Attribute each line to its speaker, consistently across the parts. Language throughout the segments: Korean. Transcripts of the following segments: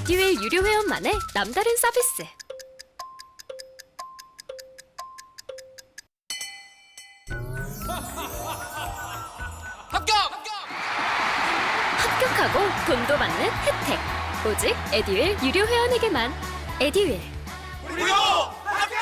Speaker 1: 에듀윌 유료 회원만의 남다른 서비스. 합격하고 돈도 받는 혜택. 오직 에듀윌 유료 회원에게만. 에듀윌.
Speaker 2: 무료 합격!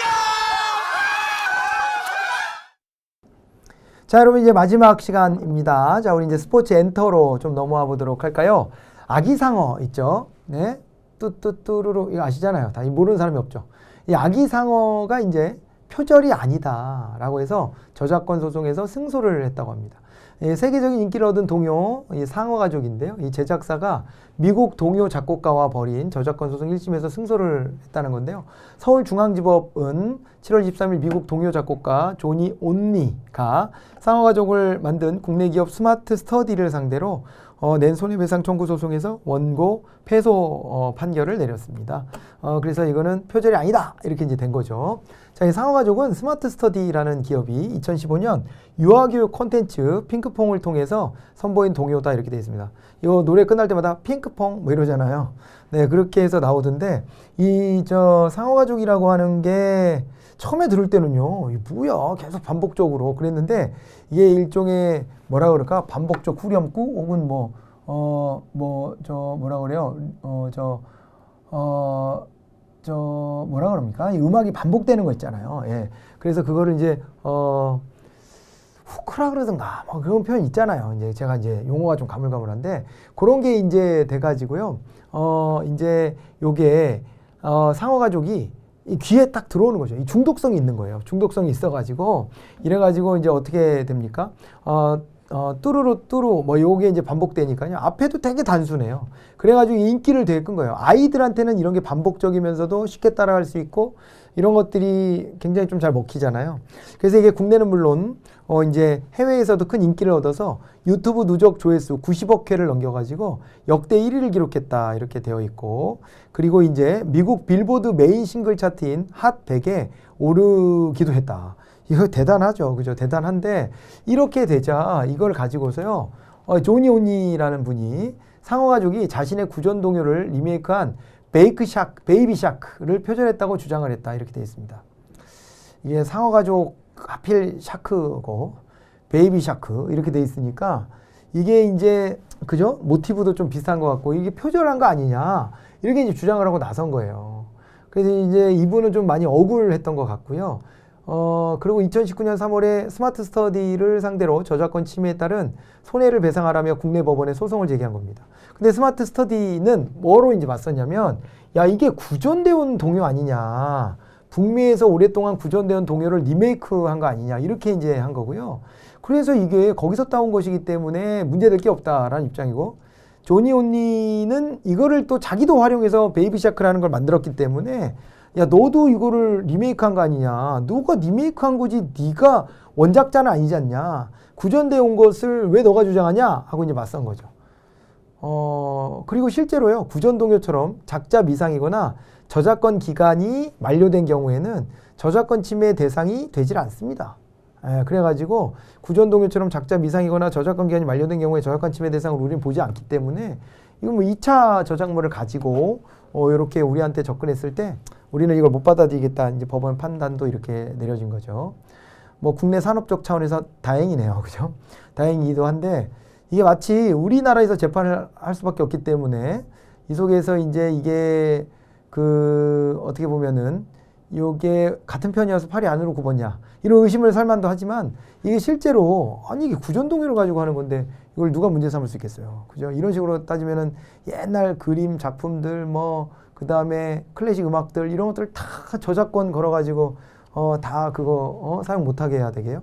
Speaker 3: 자, 여러분 이제 마지막 시간입니다. 자, 우리 이제 스포츠 엔터로 좀 넘어와 보도록 할까요? 아기상어 있죠? 네. 뚜뚜뚜루루 이거 아시잖아요. 다 모르는 사람이 없죠. 이 아기상어가 이제 표절이 아니다라고 해서 저작권 소송에서 승소를 했다고 합니다. 세계적인 인기를 얻은 동요 상어 가족인데요. 이 제작사가 미국 동요 작곡가와 벌인 저작권 소송 1심에서 승소를 했다는 건데요. 서울중앙지법은 7월 23일 미국 동요 작곡가 조니 온니가 상어 가족을 만든 국내 기업 스마트 스터디를 상대로 낸 손해배상 청구 소송에서 원고 패소 판결을 내렸습니다. 그래서 이거는 표절이 아니다 이렇게 이제 된 거죠. 자, 이 상어가족은 스마트 스터디라는 기업이 2015년 유아교육 콘텐츠 핑크퐁을 통해서 선보인 동요다 이렇게 되어 있습니다. 이거 노래 끝날 때마다 핑크퐁 뭐 이러잖아요. 네, 그렇게 해서 나오던데 이 상어가족이라고 하는 게 처음에 들을 때는요, 이게 뭐야 계속 반복적으로 그랬는데 이게 일종의 뭐라 그럴까 반복적 후렴구 혹은 뭐라 그래요 뭐라 그럽니까? 이 음악이 반복되는 거 있잖아요. 예. 그래서 그거를 이제, 후크라 그러든가, 뭐 그런 표현 있잖아요. 이제 제가 이제 용어가 좀 가물가물한데, 그런 게 이제 돼가지고요. 이제 요게, 상어가족이 이 귀에 딱 들어오는 거죠. 이 중독성이 있는 거예요. 중독성이 있어가지고, 이래가지고 이제 어떻게 됩니까? 뚜루루 뚜루 뭐 요게 이제 반복되니까요. 앞에도 되게 단순해요. 그래가지고 인기를 되게 끈 거예요. 아이들한테는 이런 게 반복적이면서도 쉽게 따라갈 수 있고 이런 것들이 굉장히 좀 잘 먹히잖아요. 그래서 이게 국내는 물론 이제 해외에서도 큰 인기를 얻어서 유튜브 누적 조회수 90억 회를 넘겨가지고 역대 1위를 기록했다 이렇게 되어 있고, 그리고 이제 미국 빌보드 메인 싱글 차트인 핫 100에 오르기도 했다. 이거 대단하죠. 그죠? 대단한데, 이렇게 되자 이걸 가지고서요, 조니 오니라는 분이 상어가족이 자신의 구전 동요를 리메이크한 베이비 샤크를 표절했다고 주장을 했다. 이렇게 되어 있습니다. 이게 상어가족 하필 샤크고, 베이비 샤크 이렇게 되어 있으니까 이게 이제, 그죠? 모티브도 좀 비슷한 것 같고, 이게 표절한 거 아니냐. 이렇게 이제 주장을 하고 나선 거예요. 그래서 이제 이분은 좀 많이 억울했던 것 같고요. 그리고 2019년 3월에 스마트 스터디를 상대로 저작권 침해에 따른 손해를 배상하라며 국내 법원에 소송을 제기한 겁니다. 근데 스마트 스터디는 뭐로 이제 맞섰냐면, 야, 이게 구전되어 온 동요 아니냐. 북미에서 오랫동안 구전되어 온 동요를 리메이크 한 거 아니냐. 이렇게 이제 한 거고요. 그래서 이게 거기서 따온 것이기 때문에 문제될 게 없다라는 입장이고, 조니 온니는 이거를 또 자기도 활용해서 베이비 샤크라는 걸 만들었기 때문에 야, 너도 이거를 리메이크한 거 아니냐. 너가 리메이크한 거지 네가 원작자는 아니지 않냐. 구전되어 온 것을 왜 너가 주장하냐 하고 이제 맞선 거죠. 그리고 실제로요, 구전 동요처럼 작자 미상이거나 저작권 기간이 만료된 경우에는 저작권 침해 대상이 되질 않습니다. 그래가지고 구전 동요처럼 작자 미상이거나 저작권 기간이 만료된 경우에 저작권 침해 대상을 우리는 보지 않기 때문에 이건 뭐 2차 저작물을 가지고 이렇게 우리한테 접근했을 때 우리는 이걸 못 받아들이겠다. 이제 법원 판단도 이렇게 내려진 거죠. 뭐 국내 산업적 차원에서 다행이네요. 그죠? 다행이기도 한데 이게 마치 우리나라에서 재판을 할 수밖에 없기 때문에 이 속에서 이제 이게 어떻게 보면은 이게 같은 편이어서 팔이 안으로 굽었냐 이런 의심을 살 만도 하지만 이게 실제로 아니 이게 구전동요를 가지고 하는 건데 이걸 누가 문제 삼을 수 있겠어요. 그죠? 이런 식으로 따지면은 옛날 그림 작품들 뭐 그다음에 클래식 음악들 이런 것들 다 저작권 걸어가지고 다 그거 사용 못하게 해야 되게요.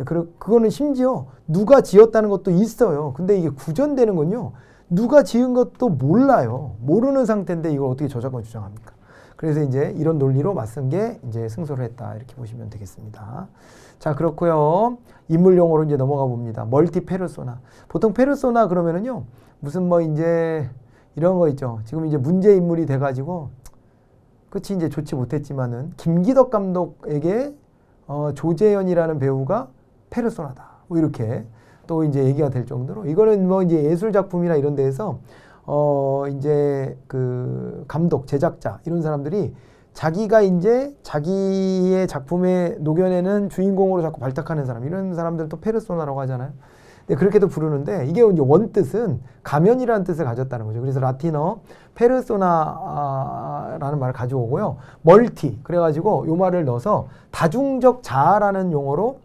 Speaker 3: 그거는 심지어 누가 지었다는 것도 있어요. 근데 이게 구전되는 건요, 누가 지은 것도 몰라요. 모르는 상태인데 이걸 어떻게 저작권 주장합니까? 그래서 이제 이런 논리로 맞선 게 이제 승소를 했다. 이렇게 보시면 되겠습니다. 자, 그렇고요. 인물 용어로 이제 넘어가 봅니다. 멀티 페르소나. 보통 페르소나 그러면은요, 무슨 뭐 이제 이런 거 있죠. 지금 이제 문제 인물이 돼가지고 끝이 이제 좋지 못했지만은 김기덕 감독에게 조재현이라는 배우가 페르소나다. 뭐 이렇게 또 이제 얘기가 될 정도로 이거는 뭐 이제 예술 작품이나 이런 데에서 이제 그 감독, 제작자 이런 사람들이 자기가 이제 자기의 작품에 녹여내는 주인공으로 자꾸 발탁하는 사람, 이런 사람들도 페르소나라고 하잖아요. 네, 그렇게도 부르는데 이게 이제 원뜻은 가면이라는 뜻을 가졌다는 거죠. 그래서 라틴어 페르소나라는 말을 가져오고요. 멀티, 그래가지고 요 말을 넣어서 다중적 자아라는 용어로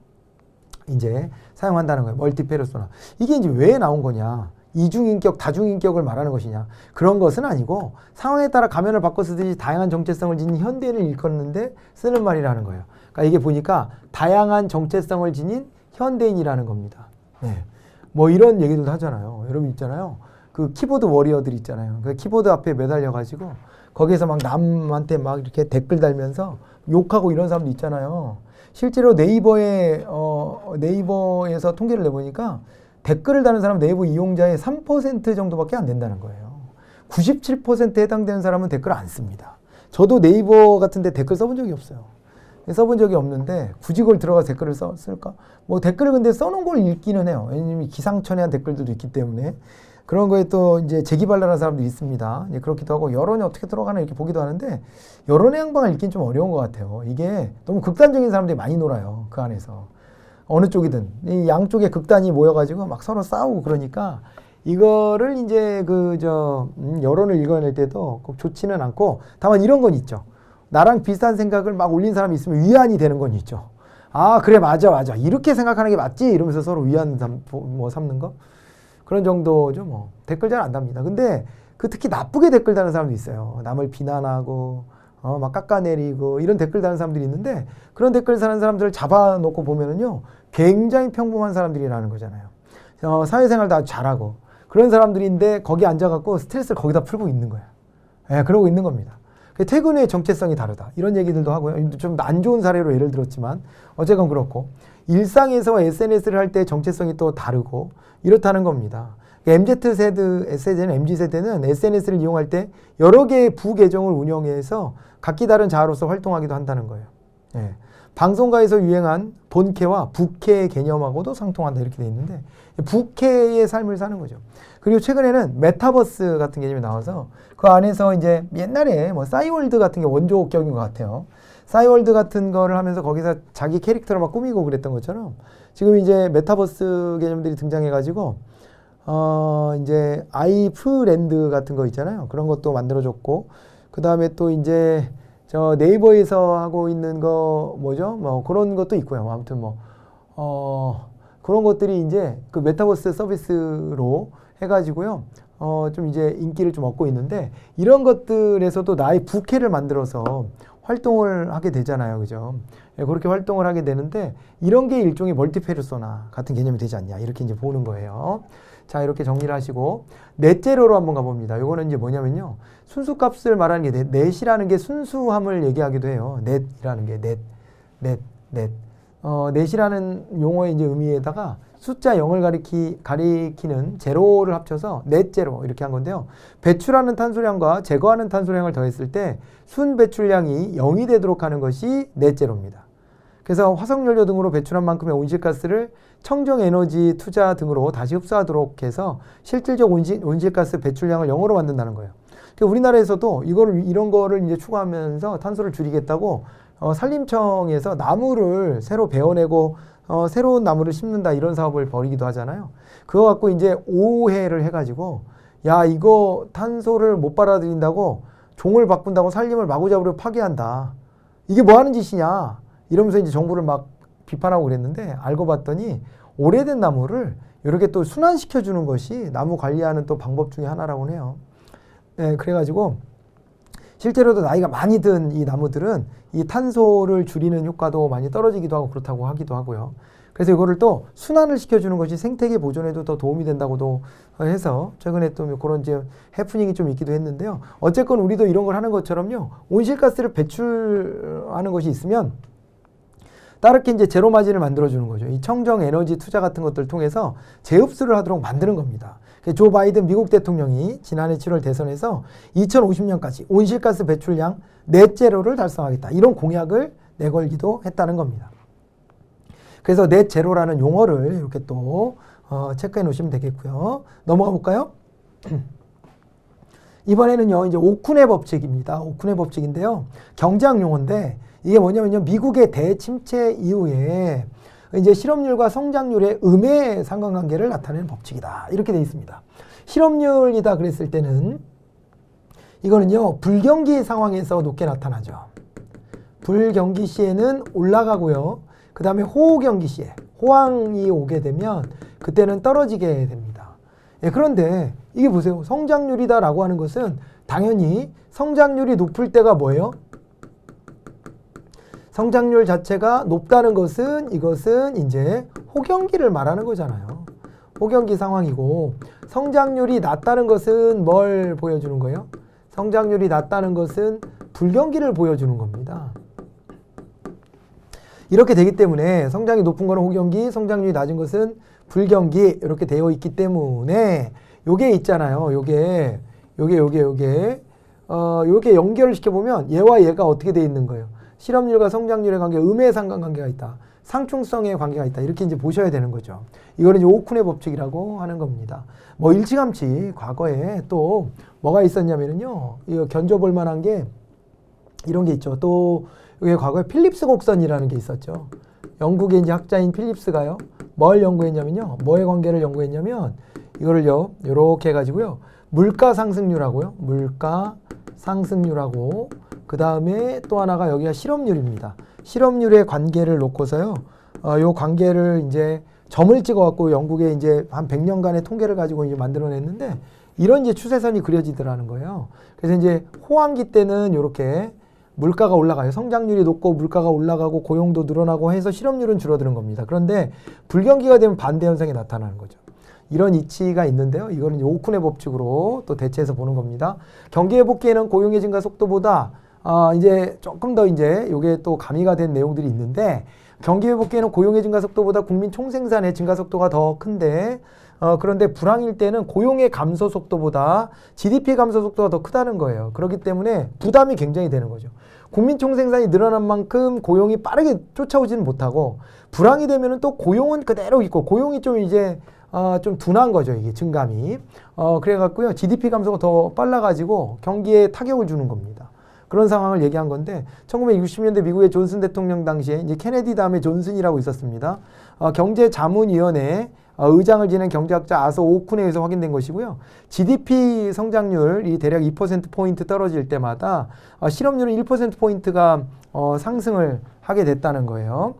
Speaker 3: 이제 사용한다는 거예요. 멀티 페르소나. 이게 이제 왜 나온 거냐? 이중인격, 다중인격을 말하는 것이냐? 그런 것은 아니고 상황에 따라 가면을 바꿔 쓰듯이 다양한 정체성을 지닌 현대인을 일컫는데 쓰는 말이라는 거예요. 그러니까 이게 보니까 다양한 정체성을 지닌 현대인이라는 겁니다. 네. 뭐 이런 얘기들도 하잖아요. 여러분 있잖아요. 그 키보드 워리어들 있잖아요. 그 키보드 앞에 매달려 가지고 거기에서 막 남한테 막 이렇게 댓글 달면서 욕하고 이런 사람도 있잖아요. 실제로 네이버에서 통계를 내보니까 댓글을 다는 사람은 네이버 이용자의 3% 정도밖에 안 된다는 거예요. 97%에 해당되는 사람은 댓글 안 씁니다. 저도 네이버 같은 데 댓글 써본 적이 없어요. 써본 적이 없는데 굳이 그걸 들어가서 댓글을 쓸까? 뭐 댓글을 근데 써놓은 걸 읽기는 해요. 왜냐면 기상천외한 댓글들도 있기 때문에 그런 거에 또 이제 재기발랄한 사람도 있습니다. 그렇기도 하고 여론이 어떻게 들어가나 이렇게 보기도 하는데 여론의 양방을 읽기는 좀 어려운 것 같아요. 이게 너무 극단적인 사람들이 많이 놀아요. 그 안에서. 어느 쪽이든 이 양쪽의 극단이 모여가지고 막 서로 싸우고 그러니까 이거를 이제 여론을 읽어낼 때도 꼭 좋지는 않고 다만 이런 건 있죠. 나랑 비슷한 생각을 막 올린 사람이 있으면 위안이 되는 건 있죠. 아, 그래, 맞아. 이렇게 생각하는 게 맞지? 이러면서 서로 위안 삼는 거? 그런 정도죠, 뭐. 댓글 잘 안 답니다. 근데 특히 나쁘게 댓글 다는 사람도 있어요. 남을 비난하고, 막 깎아내리고, 이런 댓글 다는 사람들이 있는데, 그런 댓글 다는 사람들을 잡아놓고 보면은요, 굉장히 평범한 사람들이라는 거잖아요. 사회생활도 아주 잘하고, 그런 사람들인데, 거기 앉아갖고 스트레스를 거기다 풀고 있는 거야. 예, 그러고 있는 겁니다. 퇴근 후의 정체성이 다르다. 이런 얘기들도 하고요. 좀 안 좋은 사례로 예를 들었지만 어쨌건 그렇고 일상에서 SNS를 할 때 정체성이 또 다르고 이렇다는 겁니다. MZ세대는 MZ세대는 SNS를 이용할 때 여러 개의 부계정을 운영해서 각기 다른 자아로서 활동하기도 한다는 거예요. 예. 방송가에서 유행한 본캐와 부캐의 개념하고도 상통한다 이렇게 돼 있는데 부캐의 삶을 사는 거죠. 그리고 최근에는 메타버스 같은 개념이 나와서 그 안에서 이제 옛날에 뭐 싸이월드 같은 게 원조격인 것 같아요. 싸이월드 같은 거를 하면서 거기서 자기 캐릭터를 막 꾸미고 그랬던 것처럼 지금 이제 메타버스 개념들이 등장해가지고 이제 아이프랜드 같은 거 있잖아요. 그런 것도 만들어줬고 그 다음에 또 이제 저 네이버에서 하고 있는 거 뭐죠? 뭐 그런 것도 있고요. 아무튼 뭐 그런 것들이 이제 그 메타버스 서비스로 해가지고요. 좀 이제 인기를 좀 얻고 있는데 이런 것들에서도 나의 부캐를 만들어서 활동을 하게 되잖아요. 그죠? 예, 그렇게 활동을 하게 되는데 이런 게 일종의 멀티페르소나 같은 개념이 되지 않냐. 이렇게 이제 보는 거예요. 자, 이렇게 정리를 하시고 넷제로로 한번 가봅니다. 이거는 이제 뭐냐면요. 순수값을 말하는 게 넷이라는 게 순수함을 얘기하기도 해요. 넷이라는 게 넷이라는 용어의 이제 의미에다가 숫자 0을 가리키는 제로를 합쳐서 넷제로 이렇게 한 건데요. 배출하는 탄소량과 제거하는 탄소량을 더했을 때 순 배출량이 0이 되도록 하는 것이 넷제로입니다. 그래서 화석연료 등으로 배출한 만큼의 온실가스를 청정에너지 투자 등으로 다시 흡수하도록 해서 실질적 온실가스 배출량을 0으로 만든다는 거예요. 그러니까 우리나라에서도 이런 거를 이제 추구하면서 탄소를 줄이겠다고 산림청에서 나무를 새로 베어내고 새로운 나무를 심는다 이런 사업을 벌이기도 하잖아요. 그거 갖고 이제 오해를 해가지고 야 이거 탄소를 못 빨아들인다고 종을 바꾼다고 산림을 마구잡이로 파괴한다. 이게 뭐 하는 짓이냐 이러면서 이제 정부를 막 비판하고 그랬는데 알고 봤더니 오래된 나무를 이렇게 또 순환시켜 주는 것이 나무 관리하는 또 방법 중에 하나라고 해요. 네, 그래가지고 실제로도 나이가 많이 든 이 나무들은 이 탄소를 줄이는 효과도 많이 떨어지기도 하고 그렇다고 하기도 하고요. 그래서 이거를 또 순환을 시켜주는 것이 생태계 보존에도 더 도움이 된다고도 해서 최근에 또 그런 이제 해프닝이 좀 있기도 했는데요. 어쨌건 우리도 이런 걸 하는 것처럼요. 온실가스를 배출하는 것이 있으면 따르게 이제 제로 마진을 만들어주는 거죠. 이 청정 에너지 투자 같은 것들을 통해서 재흡수를 하도록 만드는 겁니다. 조 바이든 미국 대통령이 지난해 7월 대선에서 2050년까지 온실가스 배출량 넷제로를 달성하겠다. 이런 공약을 내걸기도 했다는 겁니다. 그래서 넷제로라는 용어를 이렇게 또 체크해 놓으시면 되겠고요. 넘어가 볼까요? 이번에는요, 이제 오쿤의 법칙입니다. 오쿤의 법칙인데요. 경제학 용어인데 이게 뭐냐면요. 미국의 대침체 이후에 이제 실업률과 성장률의 음의 상관관계를 나타내는 법칙이다. 이렇게 되어 있습니다. 실업률이다 그랬을 때는 이거는요, 불경기 상황에서 높게 나타나죠. 불경기 시에는 올라가고요. 그 다음에 호경기 시에 호황이 오게 되면 그때는 떨어지게 됩니다. 예, 그런데 이게 보세요. 성장률이다 라고 하는 것은 당연히 성장률이 높을 때가 뭐예요? 성장률 자체가 높다는 것은 이것은 이제 호경기를 말하는 거잖아요. 호경기 상황이고 성장률이 낮다는 것은 뭘 보여주는 거예요? 성장률이 낮다는 것은 불경기를 보여주는 겁니다. 이렇게 되기 때문에 성장이 높은 것은 호경기, 성장률이 낮은 것은 불경기 이렇게 되어 있기 때문에 요게 있잖아요. 요게 연결을 시켜보면 얘와 얘가 어떻게 되어 있는 거예요? 실업률과 성장률의 관계, 음의 상관관계가 있다. 상충성의 관계가 있다. 이렇게 이제 보셔야 되는 거죠. 이거는 이제 오쿤의 법칙이라고 하는 겁니다. 뭐 일찌감치 과거에 또 뭐가 있었냐면요. 이거 견줘볼 만한 게 이런 게 있죠. 또 이게 과거에 필립스 곡선이라는 게 있었죠. 영국의 이제 학자인 필립스가요. 뭘 연구했냐면요. 뭐의 관계를 연구했냐면 이거를요. 요렇게 해가지고요. 물가 상승률하고요. 물가 상승률하고 그 다음에 또 하나가 여기가 실업률입니다. 실업률의 관계를 놓고서요. 요 관계를 이제 점을 찍어갖고 영국에 이제 한 100년간의 통계를 가지고 이제 만들어냈는데 이런 이제 추세선이 그려지더라는 거예요. 그래서 이제 호황기 때는 이렇게 물가가 올라가요. 성장률이 높고 물가가 올라가고 고용도 늘어나고 해서 실업률은 줄어드는 겁니다. 그런데 불경기가 되면 반대 현상이 나타나는 거죠. 이런 이치가 있는데요. 이거는 이제 오쿤의 법칙으로 또 대체해서 보는 겁니다. 경기 회복기에는 고용의 증가 속도보다 이제 조금 더 이제 요게 또 가미가 된 내용들이 있는데 경기 회복기에는 고용의 증가 속도보다 국민 총생산의 증가 속도가 더 큰데 그런데 불황일 때는 고용의 감소 속도보다 GDP 감소 속도가 더 크다는 거예요. 그렇기 때문에 부담이 굉장히 되는 거죠. 국민 총생산이 늘어난 만큼 고용이 빠르게 쫓아오지는 못하고 불황이 되면은 또 고용은 그대로 있고 고용이 좀 이제 좀 둔한 거죠. 이게 증감이. 그래갖고요. GDP 감소가 더 빨라가지고 경기에 타격을 주는 겁니다. 그런 상황을 얘기한 건데 1960년대 미국의 존슨 대통령 당시에 이제 케네디 다음에 존슨이라고 있었습니다. 경제자문위원회 의장을 지낸 경제학자 아서 오쿤에 의해서 확인된 것이고요. GDP 성장률이 대략 2%포인트 떨어질 때마다 실업률은 1%포인트가 상승을 하게 됐다는 거예요.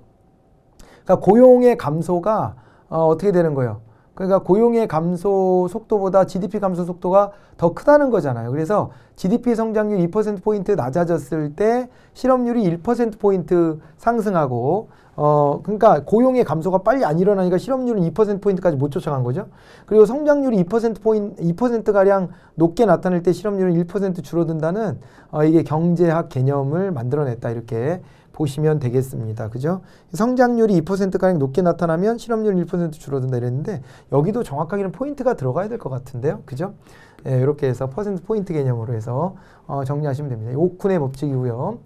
Speaker 3: 그러니까 고용의 감소가 어떻게 되는 거예요? 그러니까 고용의 감소 속도보다 GDP 감소 속도가 더 크다는 거잖아요. 그래서 GDP 성장률 2%포인트 낮아졌을 때 실업률이 1%포인트 상승하고 그러니까 고용의 감소가 빨리 안 일어나니까 실업률은 2%포인트까지 못 쫓아간 거죠. 그리고 성장률이 2%가량 높게 나타날 때 실업률은 1% 줄어든다는 이게 경제학 개념을 만들어냈다 이렇게 보시면 되겠습니다. 그죠? 성장률이 2%가량 높게 나타나면 실업률은 1% 줄어든다 이랬는데 여기도 정확하게는 포인트가 들어가야 될 것 같은데요. 그죠? 예, 이렇게 해서 퍼센트 포인트 개념으로 해서 정리하시면 됩니다. 오쿤의 법칙이고요.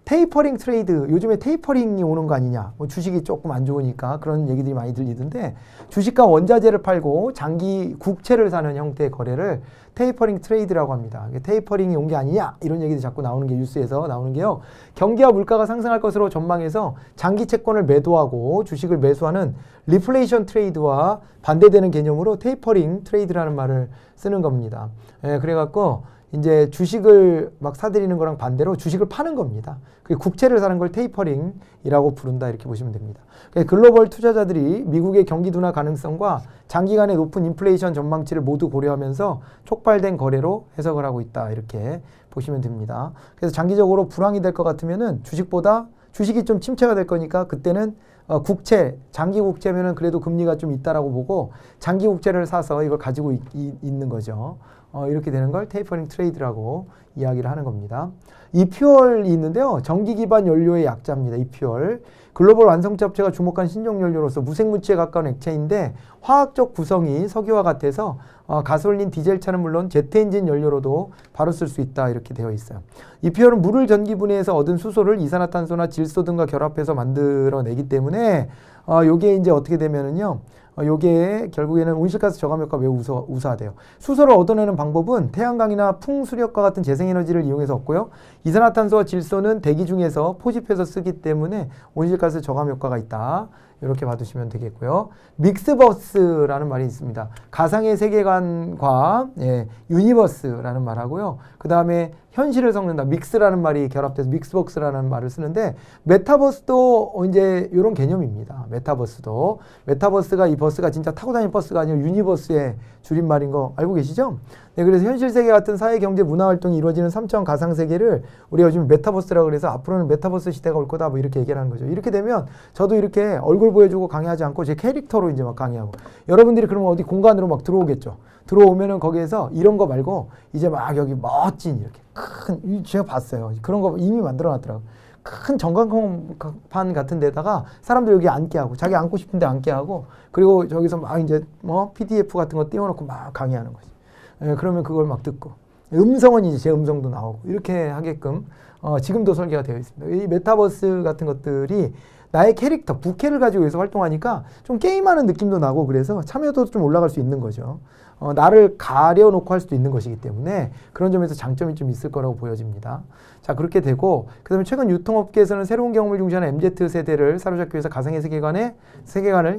Speaker 3: 테이퍼링 트레이드, 요즘에 테이퍼링이 오는 거 아니냐. 뭐 주식이 조금 안 좋으니까 그런 얘기들이 많이 들리던데 주식과 원자재를 팔고 장기 국채를 사는 형태의 거래를 테이퍼링 트레이드라고 합니다. 테이퍼링이 온 게 아니냐 이런 얘기들이 자꾸 나오는 게 뉴스에서 나오는 게요. 경기와 물가가 상승할 것으로 전망해서 장기 채권을 매도하고 주식을 매수하는 리플레이션 트레이드와 반대되는 개념으로 테이퍼링 트레이드라는 말을 쓰는 겁니다. 예, 그래갖고 이제 주식을 막 사들이는 거랑 반대로 주식을 파는 겁니다. 국채를 사는 걸 테이퍼링이라고 부른다 이렇게 보시면 됩니다. 글로벌 투자자들이 미국의 경기 둔화 가능성과 장기간의 높은 인플레이션 전망치를 모두 고려하면서 촉발된 거래로 해석을 하고 있다 이렇게 보시면 됩니다. 그래서 장기적으로 불황이 될 것 같으면은 주식이 좀 침체가 될 거니까 그때는 국채, 장기 국채면은 그래도 금리가 좀 있다라고 보고 장기 국채를 사서 이걸 가지고 있는 거죠. 이렇게 되는 걸 테이퍼링 트레이드라고 이야기를 하는 겁니다. 이퓨얼이 있는데요. 전기 기반 연료의 약자입니다. 이퓨얼. 글로벌 완성차 업체가 주목한 신종 연료로서 무색무취에 가까운 액체인데 화학적 구성이 석유와 같아서 가솔린, 디젤차는 물론 제트 엔진 연료로도 바로 쓸 수 있다 이렇게 되어 있어요. 이퓨얼은 물을 전기 분해해서 얻은 수소를 이산화탄소나 질소 등과 결합해서 만들어내기 때문에 요게 이제 어떻게 되면은요. 요게 결국에는 온실가스 저감 효과 매우 우수하대요. 수소를 얻어내는 방법은 태양광이나 풍수력과 같은 재생에너지를 이용해서 얻고요. 이산화탄소와 질소는 대기 중에서 포집해서 쓰기 때문에 온실가스 저감 효과가 있다. 이렇게 봐두시면 되겠고요. 믹스버스라는 말이 있습니다. 가상의 세계관과 유니버스라는 말하고요. 그 다음에 현실을 섞는다. 믹스라는 말이 결합돼서 믹스벅스라는 말을 쓰는데 메타버스도 이제 이런 개념입니다. 메타버스가 이 버스가 진짜 타고 다니는 버스가 아니고 유니버스의 줄임말인 거 알고 계시죠? 네, 그래서 현실 세계 같은 사회, 경제, 문화 활동이 이루어지는 3차원 가상 세계를 우리가 요즘 메타버스라고 그래서 앞으로는 메타버스 시대가 올 거다 뭐 이렇게 얘기를 하는 거죠. 이렇게 되면 저도 이렇게 얼굴 보여주고 강의하지 않고 제 캐릭터로 이제 막 강의하고 여러분들이 그러면 어디 공간으로 막 들어오겠죠. 들어오면은 거기에서 이런 거 말고 이제 막 여기 멋진 이렇게 큰 제가 봤어요. 그런 거 이미 만들어 놨더라고요. 큰 전광판 같은 데다가 사람들 여기 앉게 하고 자기 앉고 싶은데 앉게 하고 그리고 저기서 막 이제 뭐 PDF 같은 거 띄워놓고 막 강의하는 거지. 예, 그러면 그걸 막 듣고 음성은 이제 제 음성도 나오고 이렇게 하게끔 지금도 설계가 되어 있습니다. 이 메타버스 같은 것들이 나의 캐릭터, 부캐를 가지고 여기서 활동하니까 좀 게임하는 느낌도 나고 그래서 참여도도 좀 올라갈 수 있는 거죠. 나를 가려놓고 할 수도 있는 것이기 때문에 그런 점에서 장점이 좀 있을 거라고 보여집니다. 자, 그렇게 되고 그 다음에 최근 유통업계에서는 새로운 경험을 중시하는 MZ세대를 사로잡기 위해서 가상의 세계관을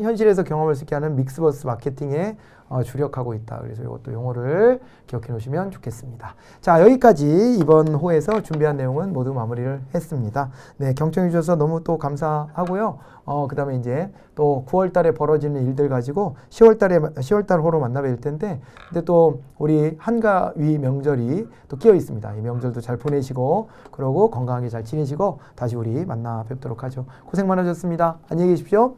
Speaker 3: 현실에서 경험할 수 있게 하는 믹스버스 마케팅에 주력하고 있다. 그래서 이것도 용어를 기억해 놓으시면 좋겠습니다. 자, 여기까지 이번 호에서 준비한 내용은 모두 마무리를 했습니다. 네, 경청해 주셔서 너무 또 감사하고요. 그 다음에 이제 또 9월 달에 벌어지는 일들 가지고 10월 달 호로 만나 뵐 텐데, 근데 또 우리 한가위 명절이 또 끼어 있습니다. 이 명절도 잘 보내시고, 그러고 건강하게 잘 지내시고, 다시 우리 만나 뵙도록 하죠. 고생 많으셨습니다. 안녕히 계십시오.